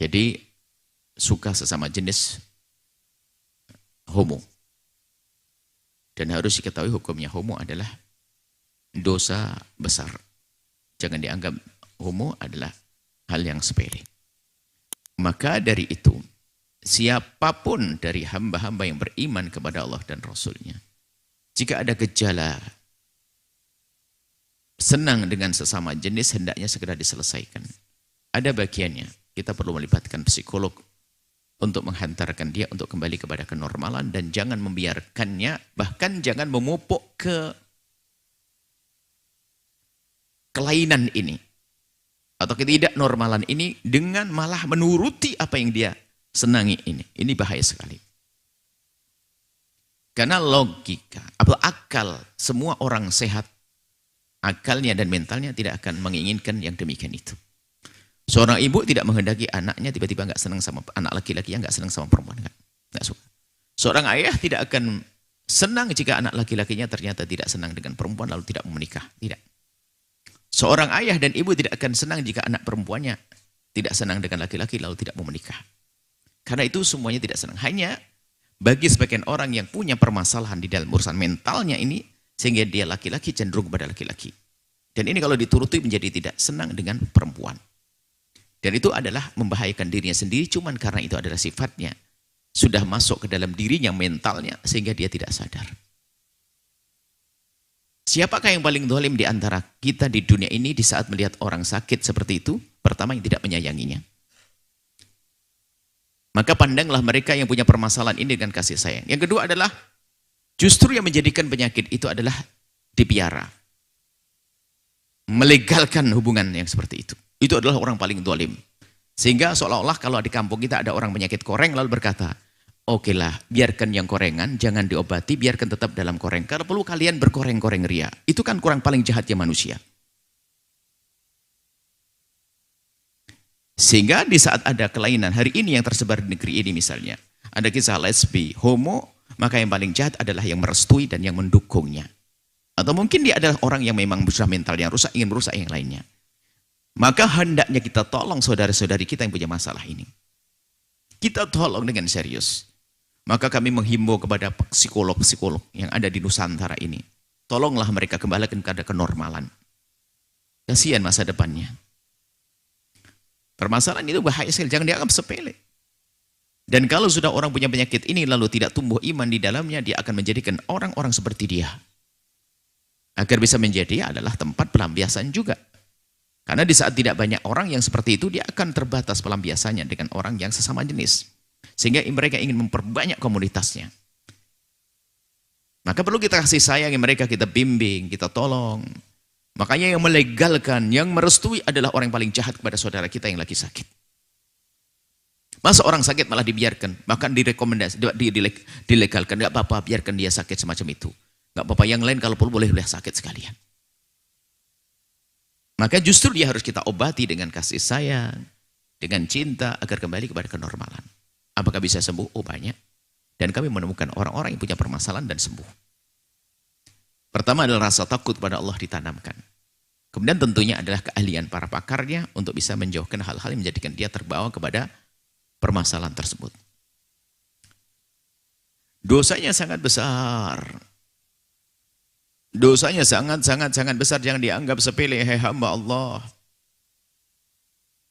Jadi suka sesama jenis homo. Dan harus diketahui hukumnya homo adalah dosa besar. Jangan dianggap homo adalah hal yang sepele. Maka dari itu, siapapun dari hamba-hamba yang beriman kepada Allah dan Rasulnya, jika ada gejala senang dengan sesama jenis, hendaknya segera diselesaikan. Ada bagiannya, kita perlu melibatkan psikolog untuk menghantarkan dia untuk kembali kepada kenormalan dan jangan membiarkannya, bahkan jangan memupuk ke kelainan ini atau ketidaknormalan ini dengan malah menuruti apa yang dia senangi ini. Ini bahaya sekali. Karena logika atau akal semua orang sehat, akalnya dan mentalnya tidak akan menginginkan yang demikian itu. Seorang ibu tidak menghendaki anaknya tiba-tiba nggak senang sama anak laki-laki yang nggak senang sama perempuan, nggak suka. Seorang ayah tidak akan senang jika anak laki-lakinya ternyata tidak senang dengan perempuan lalu tidak mau menikah, tidak. Seorang ayah dan ibu tidak akan senang jika anak perempuannya tidak senang dengan laki-laki lalu tidak mau menikah. Karena itu semuanya tidak senang. Hanya bagi sebagian orang yang punya permasalahan di dalam urusan mentalnya ini, sehingga dia laki-laki cenderung kepada laki-laki. Dan ini kalau dituruti menjadi tidak senang dengan perempuan. Dan itu adalah membahayakan dirinya sendiri, cuman karena itu adalah sifatnya. Sudah masuk ke dalam dirinya, mentalnya, sehingga dia tidak sadar. Siapakah yang paling zalim di antara kita di dunia ini di saat melihat orang sakit seperti itu? Pertama, yang tidak menyayanginya. Maka pandanglah mereka yang punya permasalahan ini dengan kasih sayang. Yang kedua adalah, justru yang menjadikan penyakit itu adalah dipiara. Melegalkan hubungan yang seperti itu. Itu adalah orang paling zalim. Sehingga seolah-olah kalau di kampung kita ada orang penyakit koreng lalu berkata, oke lah, biarkan yang korengan, jangan diobati, biarkan tetap dalam koreng. Kalau perlu kalian berkoreng-koreng ria. Itu kan kurang paling jahatnya manusia. Sehingga di saat ada kelainan, hari ini yang tersebar di negeri ini misalnya, ada kisah lesbi, homo, maka yang paling jahat adalah yang merestui dan yang mendukungnya. Atau mungkin dia adalah orang yang memang sudah mentalnya rusak, ingin merusak yang lainnya. Maka hendaknya kita tolong saudara-saudari kita yang punya masalah ini. Kita tolong dengan serius. Maka kami menghimbau kepada psikolog-psikolog yang ada di Nusantara ini. Tolonglah mereka kembalikan kepada kenormalan. Kasihan masa depannya. Permasalahan itu bahaya sekali, jangan dianggap sepele. Dan kalau sudah orang punya penyakit ini lalu tidak tumbuh iman di dalamnya, dia akan menjadikan orang-orang seperti dia. Agar bisa menjadi adalah tempat pelampiasan juga. Karena di saat tidak banyak orang yang seperti itu, dia akan terbatas pelampiasannya dengan orang yang sesama jenis. Sehingga mereka ingin memperbanyak komunitasnya. Maka perlu kita kasih sayang mereka, kita bimbing, kita tolong. Makanya yang melegalkan, yang merestui adalah orang yang paling jahat kepada saudara kita yang lagi sakit. Masa orang sakit malah dibiarkan, bahkan direkomendasi, dilegalkan, nggak apa-apa, biarkan dia sakit semacam itu. Nggak apa-apa, yang lain kalau perlu boleh sakit sekalian. Maka justru dia harus kita obati dengan kasih sayang, dengan cinta, agar kembali kepada kenormalan. Apakah bisa sembuh? Oh banyak. Dan kami menemukan orang-orang yang punya permasalahan dan sembuh. Pertama adalah rasa takut pada Allah ditanamkan. Kemudian tentunya adalah keahlian para pakarnya untuk bisa menjauhkan hal-hal yang menjadikan dia terbawa kepada permasalahan tersebut. Dosanya sangat besar. Dosanya sangat besar, jangan dianggap sepele, hai hamba Allah.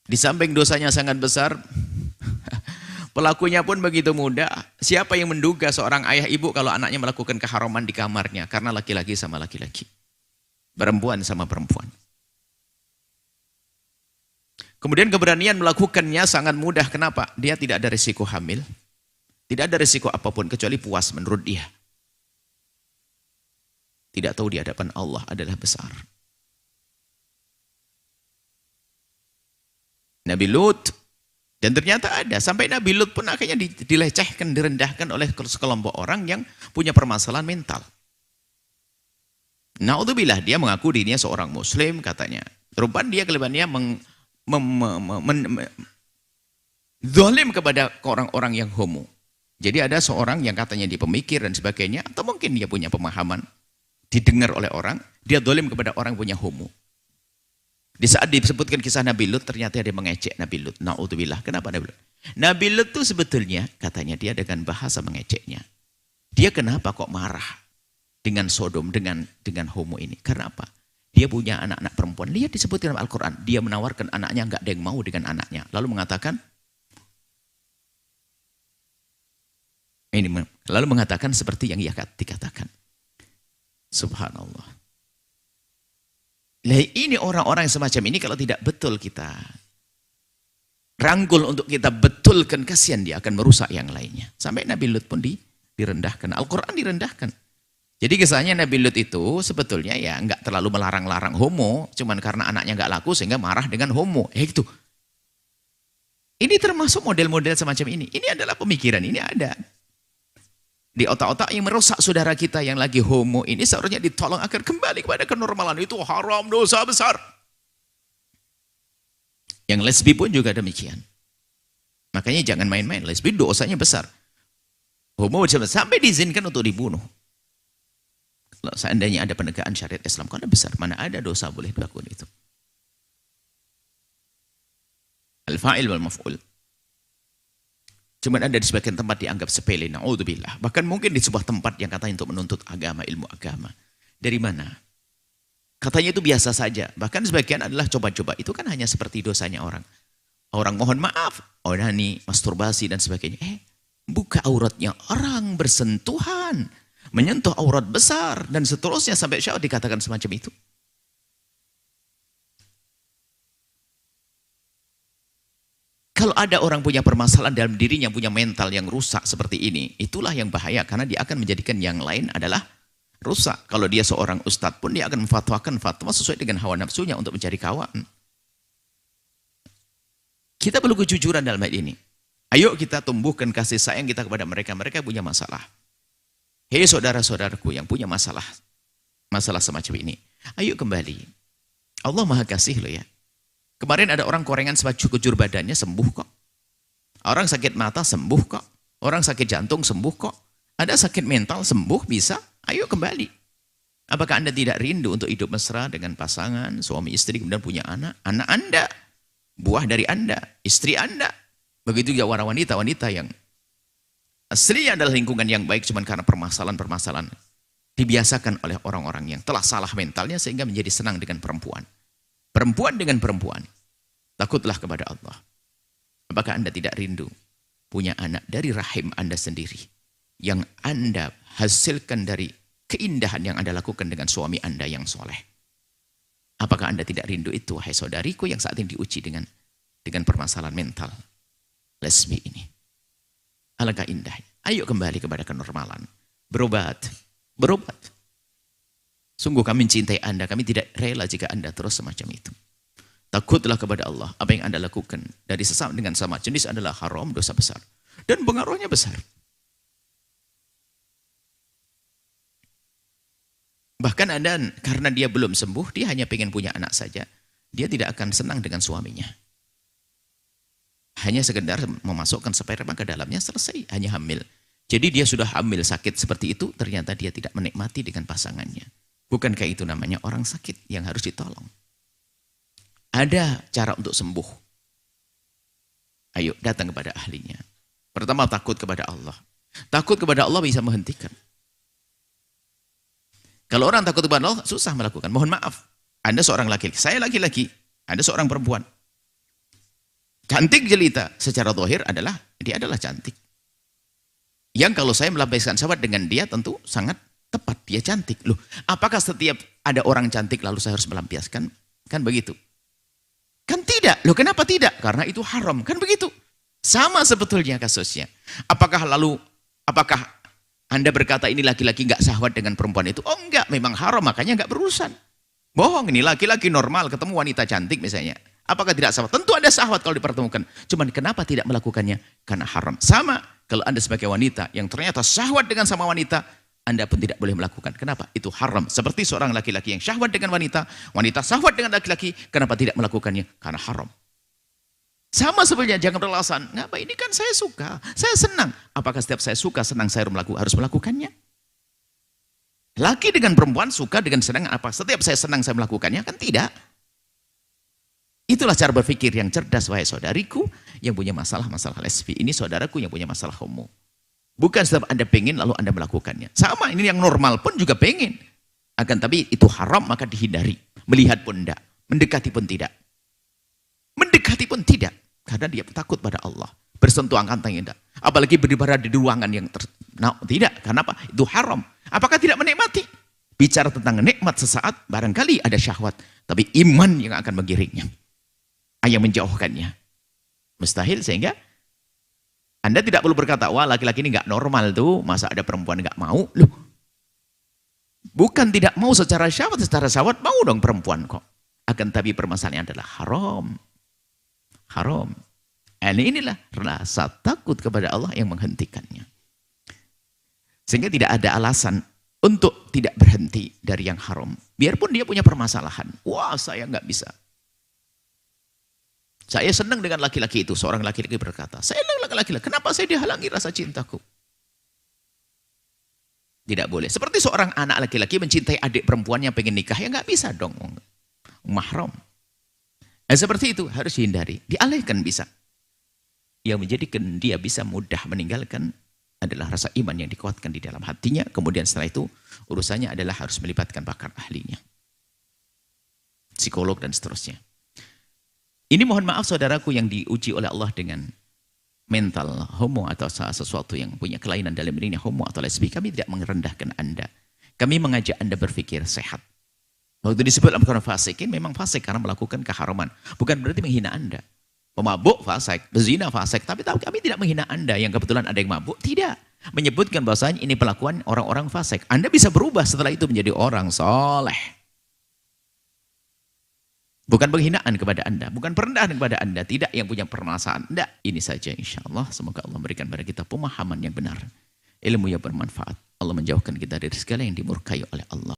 Di samping dosanya sangat besar, pelakunya pun begitu mudah. Siapa yang menduga seorang ayah ibu kalau anaknya melakukan keharaman di kamarnya karena laki-laki sama laki-laki, perempuan sama perempuan. Kemudian keberanian melakukannya sangat mudah. Kenapa? Dia tidak ada risiko hamil, tidak ada risiko apapun kecuali puas menurut dia. Tidak tahu di hadapan Allah adalah besar. Nabi Lut, dan ternyata ada, sampai Nabi Lut pun akhirnya dilecehkan, direndahkan oleh sekelompok orang yang punya permasalahan mental. Naudzubillah, dia mengaku dirinya seorang muslim katanya. Rupanya dia kelebihannya zalim kepada orang-orang yang homo. Jadi ada seorang yang katanya dia pemikir dan sebagainya, atau mungkin dia punya pemahaman, didengar oleh orang, dia zalim kepada orang punya homo. Di saat disebutkan kisah Nabi Lut, ternyata dia mengecek Nabi Lut. Na'udzubillah. Kenapa Nabi Lut? Nabi Lut itu sebetulnya, katanya dia dengan bahasa mengeceknya. Dia kenapa kok marah dengan Sodom, dengan homo ini? Karena apa? Dia punya anak-anak perempuan. Lihat disebutkan dalam Al-Quran. Dia menawarkan anaknya, nggak ada yang mau dengan anaknya. Lalu mengatakan seperti yang ia dikatakan. Subhanallah. Nah, ini orang-orang yang semacam ini kalau tidak betul kita rangkul untuk kita betulkan, kasihan dia akan merusak yang lainnya. Sampai Nabi Lut pun direndahkan. Al-Quran direndahkan. Jadi kisahnya Nabi Lut itu sebetulnya ya nggak terlalu melarang-larang homo, cuman karena anaknya nggak laku sehingga marah dengan homo. Itu. Ini termasuk model-model semacam ini. Ini adalah pemikiran, ini ada. Di otak-otak yang merusak saudara kita yang lagi homo ini seharusnya ditolong agar kembali kepada kenormalan. Itu haram, dosa besar. Yang lesbi pun juga demikian. Makanya jangan main-main, lesbi dosanya besar. Homo sampai diizinkan untuk dibunuh. Kalau seandainya ada penegakan syariat Islam, karena besar, mana ada dosa boleh dilakukan itu. Al-fa'il wal maf'ul. Cuma ada di sebagian tempat dianggap sepele, na'udzubillah. Bahkan mungkin di sebuah tempat yang katanya untuk menuntut agama, ilmu agama. Dari mana? Katanya itu biasa saja. Bahkan sebagian adalah coba-coba. Itu kan hanya seperti dosanya orang. Orang mohon maaf, onani, masturbasi dan sebagainya. Buka auratnya orang bersentuhan. Menyentuh aurat besar dan seterusnya sampai syaitan dikatakan semacam itu. Kalau ada orang punya permasalahan dalam dirinya, punya mental yang rusak seperti ini, itulah yang bahaya karena dia akan menjadikan yang lain adalah rusak. Kalau dia seorang ustadz pun dia akan memfatwakan fatwa sesuai dengan hawa nafsunya untuk mencari kawan. Kita perlu kejujuran dalam hal ini. Ayo kita tumbuhkan kasih sayang kita kepada mereka. Mereka punya masalah. Hei saudara-saudaraku yang punya masalah semacam ini, ayo kembali. Allah Maha Kasih loh ya. Kemarin ada orang korengan sekujur badannya sembuh kok. Orang sakit mata sembuh kok. Orang sakit jantung sembuh kok. Ada sakit mental sembuh bisa. Ayo kembali. Apakah Anda tidak rindu untuk hidup mesra dengan pasangan, suami istri, kemudian punya anak? Anak Anda, buah dari Anda, istri Anda. Begitu juga wanita-wanita yang asli adalah lingkungan yang baik cuman karena permasalahan-permasalahan dibiasakan oleh orang-orang yang telah salah mentalnya sehingga menjadi senang dengan perempuan. Perempuan dengan perempuan. Takutlah kepada Allah. Apakah Anda tidak rindu punya anak dari rahim Anda sendiri yang Anda hasilkan dari keindahan yang Anda lakukan dengan suami Anda yang soleh? Apakah Anda tidak rindu itu, hai saudariku yang saat ini diuji dengan permasalahan mental lesbi ini? Alangkah indahnya. Ayo kembali kepada kenormalan. Berobat. Sungguh kami mencintai Anda, kami tidak rela jika Anda terus semacam itu. Takutlah kepada Allah. Apa yang Anda lakukan dari sesama dengan sama jenis adalah haram, dosa besar. Dan pengaruhnya besar. Bahkan Anda, karena dia belum sembuh, dia hanya ingin punya anak saja. Dia tidak akan senang dengan suaminya. Hanya sekedar memasukkan sperma ke dalamnya, selesai. Hanya hamil. Jadi dia sudah hamil sakit seperti itu, ternyata dia tidak menikmati dengan pasangannya. Bukankah itu namanya orang sakit yang harus ditolong? Ada cara untuk sembuh. Ayo datang kepada ahlinya. Pertama takut kepada Allah. Takut kepada Allah bisa menghentikan. Kalau orang takut kepada Allah susah melakukan. Mohon maaf. Anda seorang laki-laki, saya laki-laki, Anda seorang perempuan. Cantik jelita secara zahir adalah dia adalah cantik. Yang kalau saya melampiaskan syahwat dengan dia tentu sangat tepat, dia cantik. Loh, apakah setiap ada orang cantik lalu saya harus melampiaskan? Kan begitu. Kan tidak. Loh, kenapa tidak? Karena itu haram. Kan begitu. Sama sebetulnya kasusnya. Apakah Anda berkata ini laki-laki nggak syahwat dengan perempuan itu? Oh enggak, memang haram, makanya nggak berurusan. Bohong, ini laki-laki normal ketemu wanita cantik misalnya. Apakah tidak syahwat? Tentu ada syahwat kalau dipertemukan. Cuman kenapa tidak melakukannya? Karena haram. Sama kalau Anda sebagai wanita yang ternyata syahwat dengan sama wanita, Anda pun tidak boleh melakukan. Kenapa? Itu haram. Seperti seorang laki-laki yang syahwat dengan wanita, wanita syahwat dengan laki-laki, kenapa tidak melakukannya? Karena haram. Sama sebenarnya, jangan beralasan, ngapa ini kan saya suka, saya senang. Apakah setiap saya suka, senang, saya harus melakukannya? Laki dengan perempuan suka dengan senang apa? Setiap saya senang, saya melakukannya? Kan tidak. Itulah cara berpikir yang cerdas, wahai saudariku yang punya masalah-masalah lesbi. Ini saudaraku yang punya masalah homo. Bukan sebab Anda pengen lalu Anda melakukannya. Sama, ini yang normal pun juga pengen. Akan tapi itu haram maka dihindari. Melihat pun tidak. Mendekati pun tidak. Mendekati pun tidak. Karena dia takut pada Allah. Bersentuh angkatan tidak. Apalagi beribadah di ruangan yang tidak. Karena apa? Itu haram. Apakah tidak menikmati? Bicara tentang nikmat sesaat, barangkali ada syahwat. Tapi iman yang akan menggiringnya. Yang menjauhkannya. Mustahil, sehingga Anda tidak perlu berkata, wah laki-laki ini nggak normal tuh, masa ada perempuan nggak mau? Loh, bukan tidak mau secara syahwat mau dong perempuan kok. Akan tapi permasalahannya adalah haram. Haram. Inilah rasa takut kepada Allah yang menghentikannya. Sehingga tidak ada alasan untuk tidak berhenti dari yang haram. Biarpun dia punya permasalahan. Wah, saya nggak bisa. Saya senang dengan laki-laki itu. Seorang laki-laki berkata, saya senang dengan laki-laki. Kenapa saya dihalangi rasa cintaku? Tidak boleh. Seperti seorang anak laki-laki mencintai adik perempuannya pengen nikah. Ya nggak bisa dong. Mahram. Seperti itu harus dihindari. Dialihkan bisa. Yang menjadikan dia bisa mudah meninggalkan adalah rasa iman yang dikuatkan di dalam hatinya. Kemudian setelah itu urusannya adalah harus melibatkan pakar ahlinya. Psikolog dan seterusnya. Ini mohon maaf saudaraku yang diuji oleh Allah dengan mental homo atau sesuatu yang punya kelainan dalam dirinya homo atau lesbi. Kami tidak merendahkan Anda. Kami mengajak Anda berpikir sehat. Waktu disebut dalam Quran fasikin, memang fasik karena melakukan keharaman. Bukan berarti menghina Anda. Pemabuk fasik, berzina fasik. Tapi kami tidak menghina Anda yang kebetulan ada yang mabuk. Tidak. Menyebutkan bahwasanya ini pelakuan orang-orang fasik. Anda bisa berubah setelah itu menjadi orang soleh. Bukan penghinaan kepada Anda, bukan perendahan kepada Anda, tidak yang punya permasalahan. Tidak, ini saja insya Allah. Semoga Allah memberikan kepada kita pemahaman yang benar, ilmu yang bermanfaat. Allah menjauhkan kita dari segala yang dimurkai oleh Allah.